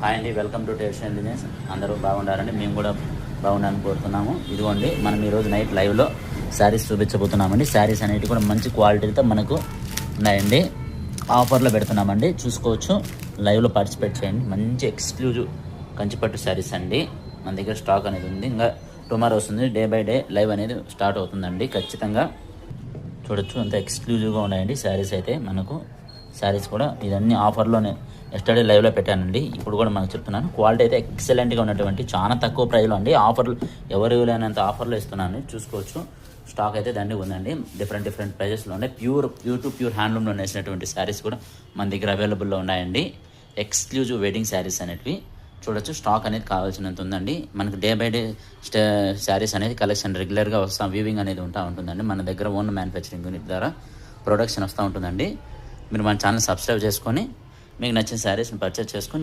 Hi అండి, welcome to traditional business. అందరూ బాగుండారండి, మేము కూడా బాగుండాలని కోరుతున్నాము. ఇదిగోండి, మనం ఈరోజు నైట్ లైవ్లో శారీస్ చూపించబోతున్నామండి. శారీస్ అనేవి కూడా మంచి క్వాలిటీతో మనకు ఉన్నాయండి. ఆఫర్లో పెడుతున్నామండి, చూసుకోవచ్చు. లైవ్లో పార్టిసిపేట్ చేయండి. మంచి ఎక్స్క్లూజివ్ కంచిపట్టు శారీస్ అండి. మన దగ్గర స్టాక్ అనేది ఉంది. ఇంకా టుమారో వస్తుంది. డే బై డే లైవ్ అనేది స్టార్ట్ అవుతుందండి. ఖచ్చితంగా చూడొచ్చు, అంత ఎక్స్క్లూజివ్గా ఉన్నాయండి శారీస్ అయితే. మనకు శారీస్ కూడా ఇదన్నీ ఆఫర్లోనే ఎస్టర్డే లైవ్లో పెట్టానండి. ఇప్పుడు కూడా మనకు చెప్తున్నాను, క్వాలిటీ అయితే ఎక్సలెంట్గా ఉన్నటువంటి చాలా తక్కువ ప్రైస్లో అండి. ఆఫర్లు ఎవరు లేనంత ఆఫర్లో ఇస్తున్నాను, చూసుకోవచ్చు. స్టాక్ అయితే దండి ఉందండి. డిఫరెంట్ ప్రైజెస్లో ఉన్నాయి. ప్యూర్ హ్యాండ్లూమ్లో వేసినటువంటి శారీస్ కూడా మన దగ్గర అవైలబుల్లో ఉన్నాయండి. ఎక్స్క్లూజివ్ వెడ్డింగ్ శారీస్ అనేటివి చూడొచ్చు. స్టాక్ అనేది కావాల్సినంత ఉందండి. మనకు డే బై డే శారీస్ అనేది కలెక్షన్ రెగ్యులర్గా వీవింగ్ అనేది ఉంటుందండి. మన దగ్గర ఓన్ మ్యానుఫ్యాక్చరింగ్ యూనిట్ ద్వారా ప్రొడక్షన్ వస్తూ ఉంటుందండి. మీరు మన ఛానల్ సబ్స్క్రైబ్ చేసుకొని మీకు నచ్చిన శారీస్ని పర్చేస్ చేసుకొని